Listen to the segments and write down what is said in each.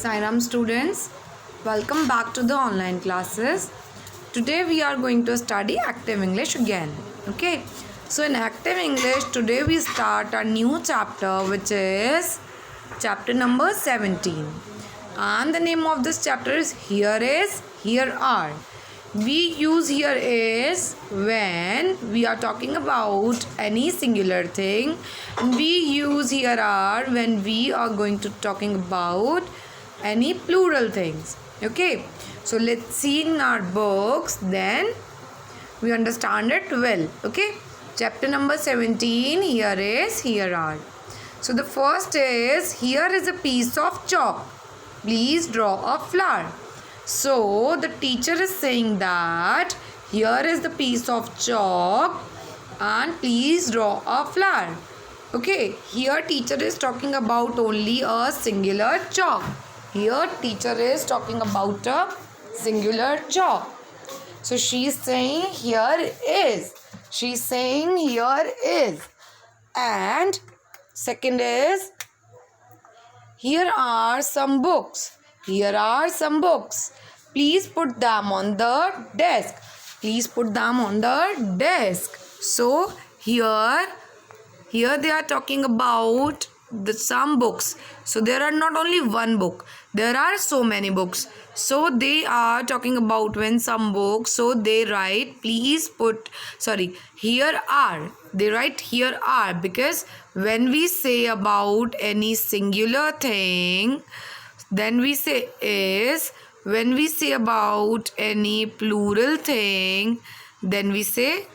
Sairam students, welcome back to the online classes. Today we are going to study active English again. Okay, so in active English today we start a new chapter which is chapter number 17, and the name of this chapter is Here Are. We use here is when we are talking about any singular thing. We use here are when we are going to talking about any plural things. Okay, so let's see in our books, then we understand it well. Okay, chapter number 17, here are. So the first is, here is a piece of chalk, please draw a flower. So the teacher is saying that here is the piece of chalk and please draw a flower. Okay, here teacher is talking about only a singular chalk. Here teacher is talking about a singular chalk. So she is saying here is. She is saying here is. And second is, here are some books. Here are some books. Please put them on the desk. Please put them on the desk. So here they are talking about some books. So there are not only one book. There are so many books. So they are talking about when some books. So they write here are. They write here are, because when we say about any singular thing, then we say is. When we say about any plural thing, then we say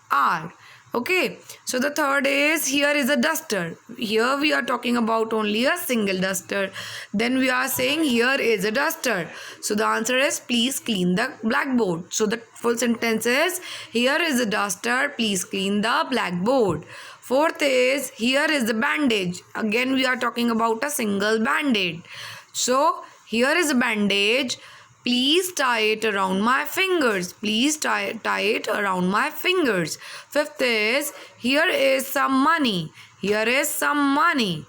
are. Okay, so the third is, here is a duster. Here we are talking about only a single duster. Then we are saying here is a duster. So the answer is, please clean the blackboard. So the full sentence is, here is a duster, please clean the blackboard. Fourth is, here is a bandage. Again we are talking about a single band-aid. So here is a bandage, please tie it around my fingers. Please tie it around my fingers. Fifth is, here is some money. Here is some money.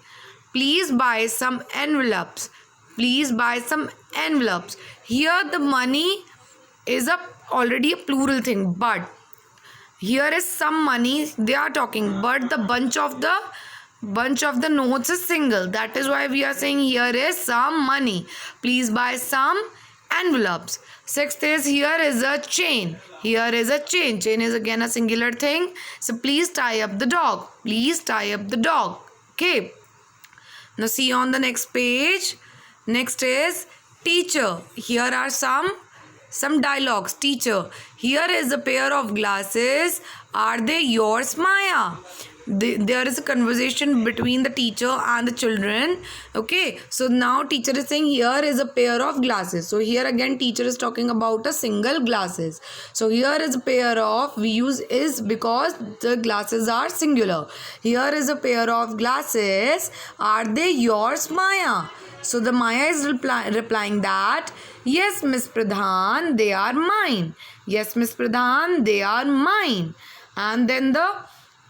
Please buy some envelopes. Please buy some envelopes. Here the money is already a plural thing, but here is some money they are talking, but the bunch of the notes is single. That is why we are saying here is some money. Please buy some envelopes. Sixth is, here is a chain. Here is a chain. Chain is again a singular thing. So please tie up the dog. Please tie up the dog. Okay. Now see on the next page. Next is teacher. Here are some dialogues. Teacher, here is a pair of glasses. Are they yours, Maya? There is a conversation between the teacher and the children. Okay, so now teacher is saying here is a pair of glasses. So here again teacher is talking about a single glasses. So here is a pair of, we use is because the glasses are singular. Here is a pair of glasses. Are they yours, Maya? So the Maya is replying that, yes, Miss Pradhan, they are mine. Yes, Miss Pradhan, they are mine. And then the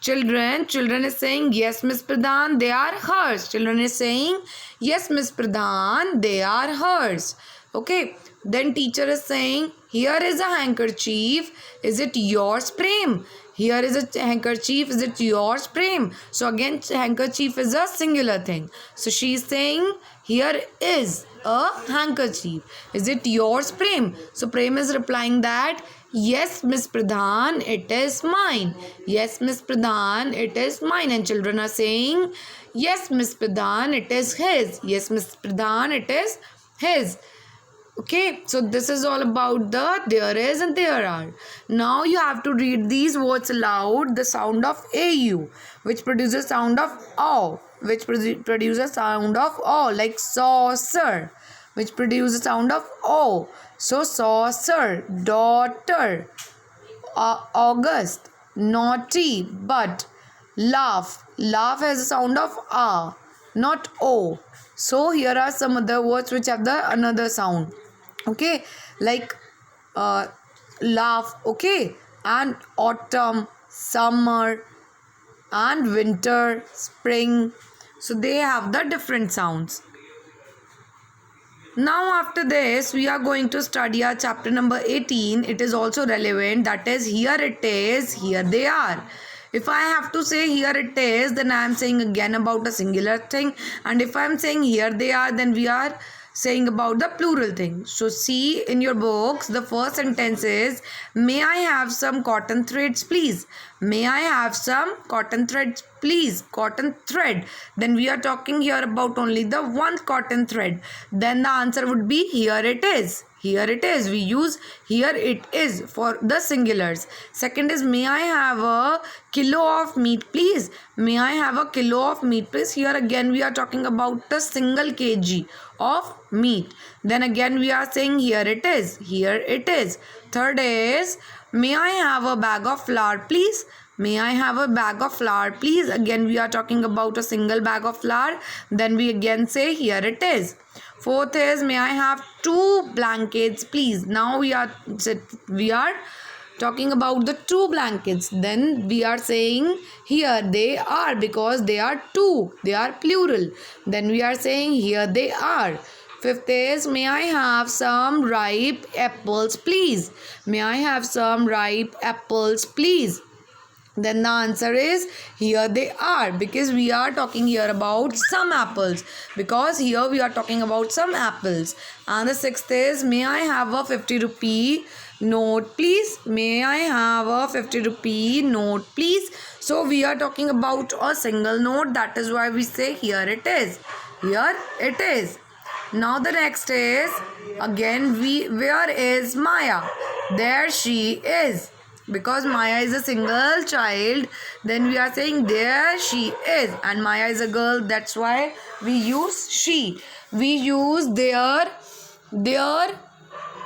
children is saying, yes, Miss Pradhan, they are hers. Children is saying, yes, Miss Pradhan, they are hers. Okay, then teacher is saying, here is a handkerchief. Is it yours, Prem? Here is a handkerchief. Is it yours, Prem? So again, handkerchief is a singular thing. So she is saying, here is a handkerchief. Is it yours, Prem? So Prem is replying that, yes, Miss Pradhan, it is mine. Yes, Miss Pradhan, it is mine. And children are saying, yes, Miss Pradhan, it is his. Yes, Miss Pradhan, it is his. Okay, so this is all about the there is and there are. Now you have to read these words aloud. The sound of AU, which produces sound of O, which produces sound of O, like saucer, which produces sound of O. So saucer, daughter, August, naughty, but, laugh has a sound of A, not O. So here are some other words which have the another sound. Okay, like laugh. Okay, and autumn, summer, and winter, spring. So they have the different sounds. Now after this we are going to study our chapter number 18. It is also relevant, that is here it is, here they are. If I have to say here it is, then I am saying again about a singular thing, and if I am saying here they are, then we are saying about the plural thing. So see in your books, the first sentence is, may I have some cotton threads please? May I have some cotton threads please? Cotton thread. Then we are talking here about only the one cotton thread. Then the answer would be here it is. Here it is. We use here it is for the singulars. Second is, may I have a kilo of meat please? May I have a kilo of meat please? Here again we are talking about a single kg of meat. Then again we are saying here it is. Here it is. Third is, may I have a bag of flour please? May I have a bag of flour please? Again we are talking about a single bag of flour. Then we again say here it is. Fourth is, may I have 2 blankets please? Now we are talking about the 2 blankets. Then we are saying here they are, because they are 2. They are plural. Then we are saying here they are. Fifth is, may I have some ripe apples please? May I have some ripe apples please? Then the answer is here they are, because we are talking here about some apples, because here we are talking about some apples. And the sixth is, may I have a 50 rupee note please? May I have a 50 rupee note please? So we are talking about a single note, that is why we say here it is. Here it is. Now the next is, again where is Maya? There she is. Because Maya is a single child, then we are saying there she is, and Maya is a girl, that's why we use she. We use there,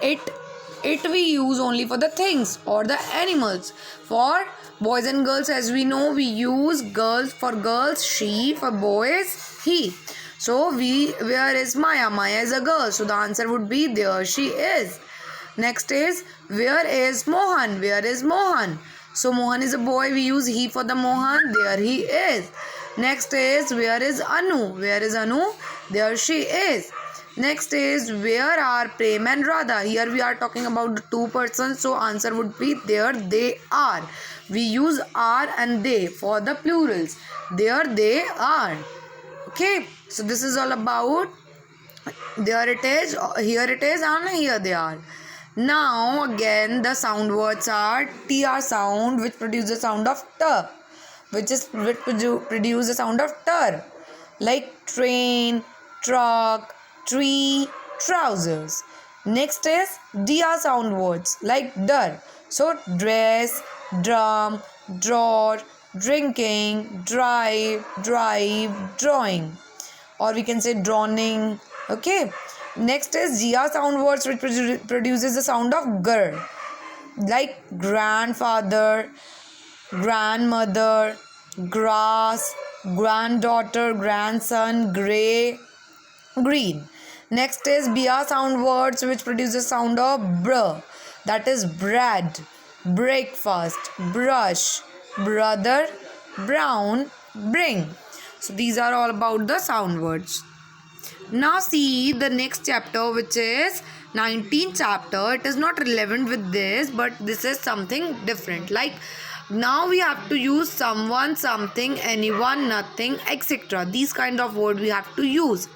it we use only for the things or the animals. For boys and girls, as we know, we use girls, for girls she, for boys he. So where is Maya? Maya is a girl, so the answer would be there she is. Next is, where is Mohan? Where is Mohan? So Mohan is a boy, we use he for the Mohan, there he is. Next is, where is Anu? Where is Anu? There she is. Next is, where are Prem and Radha? Here we are talking about the 2 persons, so answer would be there they are. We use are and they for the plurals. There they are. Okay, so this is all about there it is, here it is, and here they are. Now again the sound words are TR sound, which produce the sound of T, which produce the sound of ter, like train, truck, tree, trousers. Next is DR sound words like dar. So dress, drum, drawer, drinking, drive, drawing, or we can say drawing. Okay. Next is GR sound words, which produces the sound of GR, like grandfather, grandmother, grass, granddaughter, grandson, grey, green. Next is BR sound words, which produce the sound of BR, that is bread, breakfast, brush, brother, brown, bring. So these are all about the sound words. Now see the next chapter, which is 19th chapter. It is not relevant with this, but this is something different. Like now we have to use someone, something, anyone, nothing, etc. These kind of words we have to use.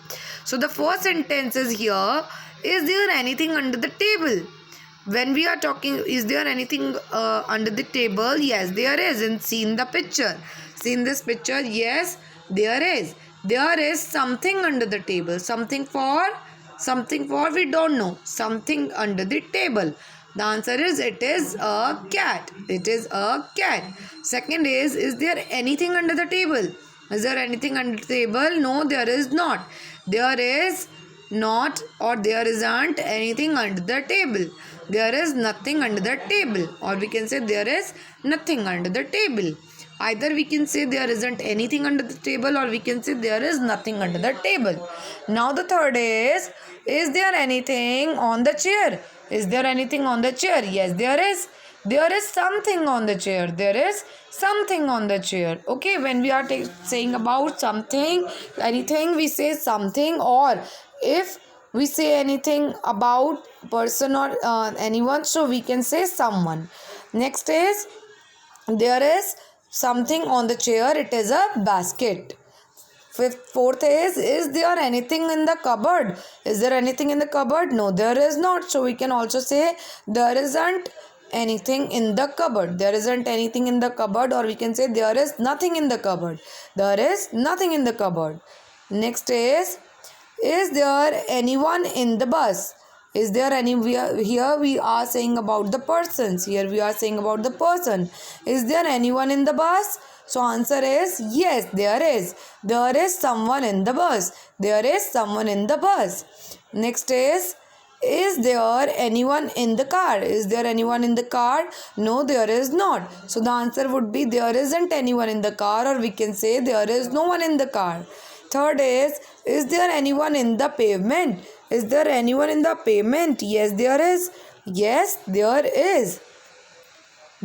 So the first sentence is here, is there anything under the table? When we are talking, is there anything under the table? Yes, there is. And see in the picture. See in this picture, yes, there is. There is something under the table. Something for we don't know. Something under the table. The answer is, it is a cat. It is a cat. Second is there anything under the table? Is there anything under the table? No, there is not. There is not, or there isn't anything under the table. There is nothing under the table, or we can say there is nothing under the table. Either we can say there isn't anything under the table, or we can say there is nothing under the table. Now the third is there anything on the chair? Is there anything on the chair? Yes, there is. There is something on the chair. There is something on the chair. Okay, when we are saying about something, anything, we say something, or if we say anything about person or anyone, so we can say someone. Next is, there is something on the chair, it is a basket. Fourth is there anything in the cupboard? Is there anything in the cupboard? No, there is not. So we can also say there isn't anything in the cupboard. There isn't anything in the cupboard, or we can say there is nothing in the cupboard. There is nothing in the cupboard. Next is there anyone in the bus? Is there any? Here we are saying about the persons. Here we are saying about the person. Is there anyone in the bus? So answer is yes, there is. There is someone in the bus. There is someone in the bus. Next is there anyone in the car? Is there anyone in the car? No, there is not. So the answer would be there isn't anyone in the car, or we can say there is no one in the car. Third is there anyone in the pavement? Is there anyone in the pavement? Yes, there is. Yes, there is.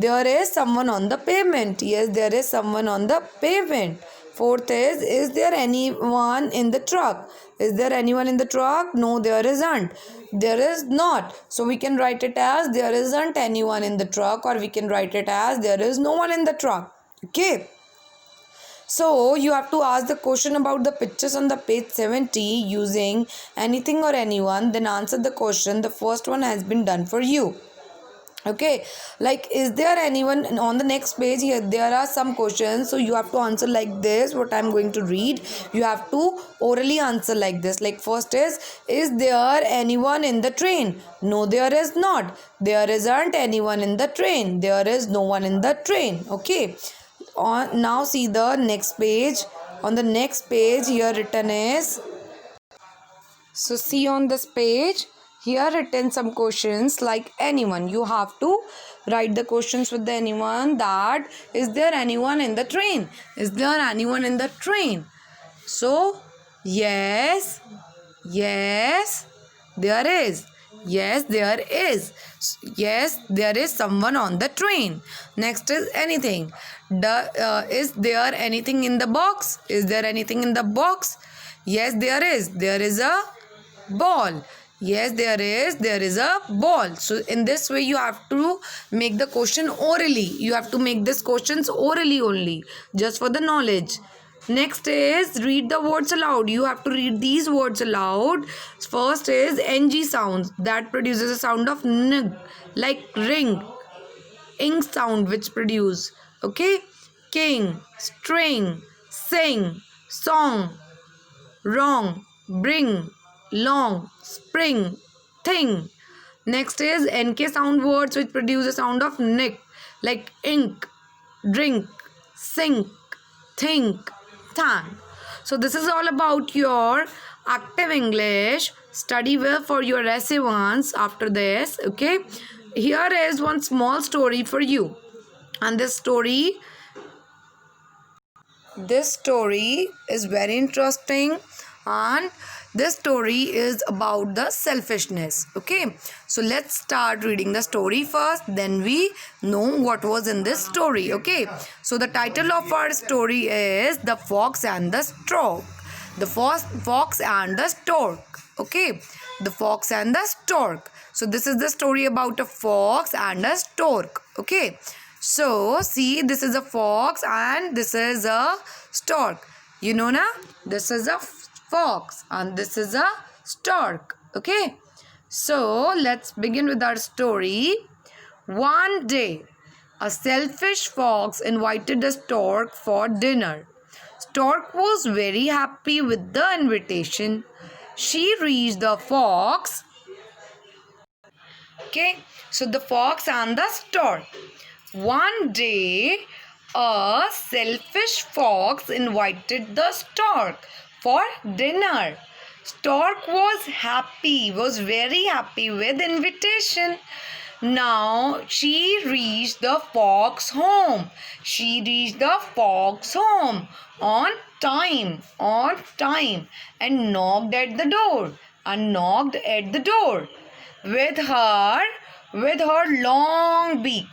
There is someone on the pavement. Yes, there is someone on the pavement. Fourth is there anyone in the truck? Is there anyone in the truck? No, there isn't. There is not. So we can write it as there isn't anyone in the truck, or we can write it as there is no one in the truck. Okay. So you have to ask the question about the pictures on the page 70 using anything or anyone, then answer the question. The first one has been done for you. Okay, like, is there anyone on the next page? Here there are some questions, so you have to answer like this. What I'm going to read, you have to orally answer like this. Like, first is there anyone in the train? No, there is not. There isn't anyone in the train. There is no one in the train. Okay, now see the next page. On the next page here written is, so see on this page, here written some questions like anyone. You have to write the questions with the anyone, that is there anyone in the train? Is there anyone in the train? So yes, yes, there is. Yes, there is. Yes, there is someone on the train. Next is anything. Is there anything in the box? Is there anything in the box? Yes, there is. There is a ball. Yes, there is a ball. So in this way you have to make the question orally. You have to make these questions orally only, just for the knowledge. Next is read the words aloud. You have to read these words aloud. First is ng sounds, that produces a sound of n, like ring. Ing sound which produce, okay, king, string, sing, song, wrong, bring, long, spring, thing. Next is nk sound words which produce a sound of nick, like ink, drink, sink, think, thank. So this is all about your active English. Study well for your essay once after this. Okay, here is one small story for you, and this story is very interesting, and this story is about the selfishness. Okay, so let's start reading the story first, then we know what was in this story. Okay, so the title of our story is The Fox and the Stork. The fox and the stork. Okay, the fox and the stork. So this is the story about a fox and a stork. Okay, so see, this is a fox and this is a stork. You know na, this is a fox and this is a stork. Okay, so let's begin with our story. One day, a selfish fox invited a stork for dinner. Stork was very happy with the invitation. She reached the fox. Okay, so the fox and the stork. One day, a selfish fox invited the stork for dinner. Stork was very happy with the invitation. Now she reached the fox home. She reached the fox home on time, and knocked at the door. With her long beak,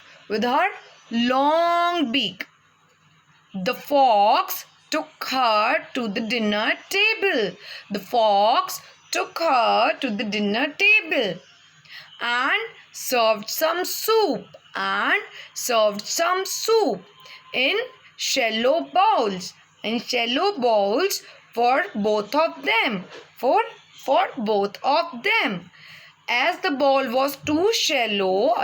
the fox took her to the dinner table. The fox took her to the dinner table and served some soup in shallow bowls for both of them as the bowl was too shallow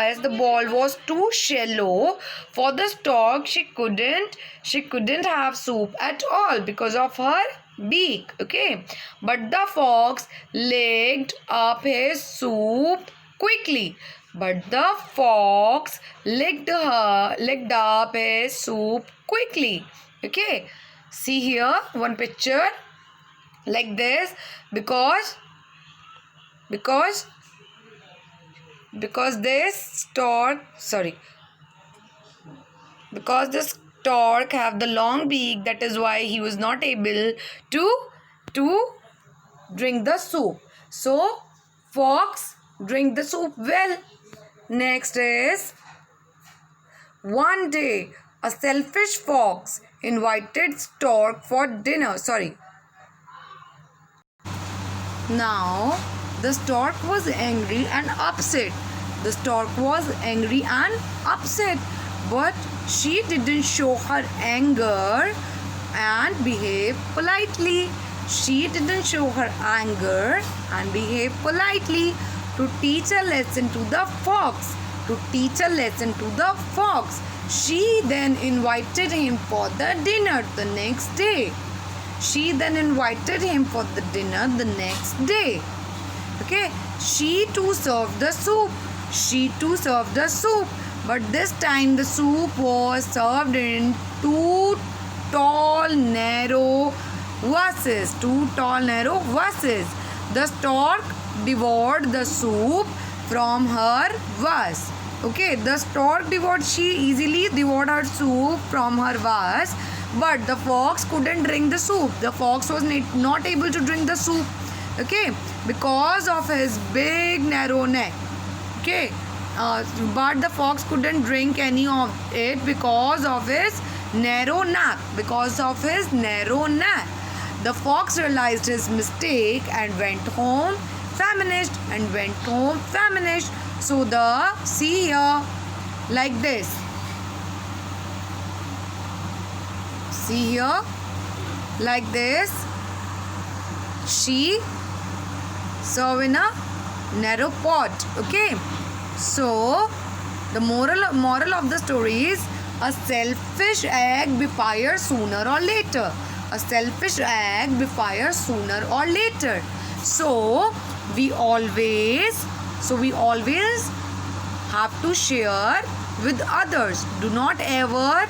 for the stork. She couldn't have soup at all because of her beak. Okay, but the fox licked up his soup quickly. Okay, see here one picture like this, because this stork have the long beak, that is why he was not able to drink the soup. So fox drink the soup well. Next is, one day a selfish fox invited stork for dinner. Now the stork was angry and upset. But she didn't show her anger and behave politely. To teach a lesson to the fox. She then invited him for the dinner the next day. Okay, she too served the soup. But this time the soup was served in two tall narrow vases. The stork devoured the soup from her vase. Okay, she easily devoured her soup from her vase, but the fox couldn't drink the soup. The fox was not able to drink the soup. Okay, because of his big narrow neck. Okay, but the fox couldn't drink any of it because of his narrow neck. The fox realized his mistake and went home famished. So see here like this. She serve in a narrow pot. Okay, so the moral of the story is, a selfish egg backfires sooner or later. So we always have to share with others. Do not ever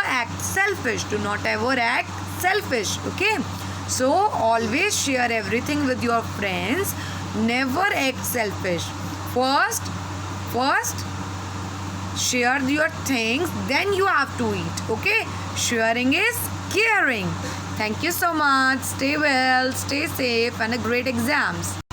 act selfish. Okay, so always share everything with your friends. Never act selfish. First share your things, then you have to eat. Okay, sharing is caring. Thank you so much. Stay well, stay safe, and a great exams.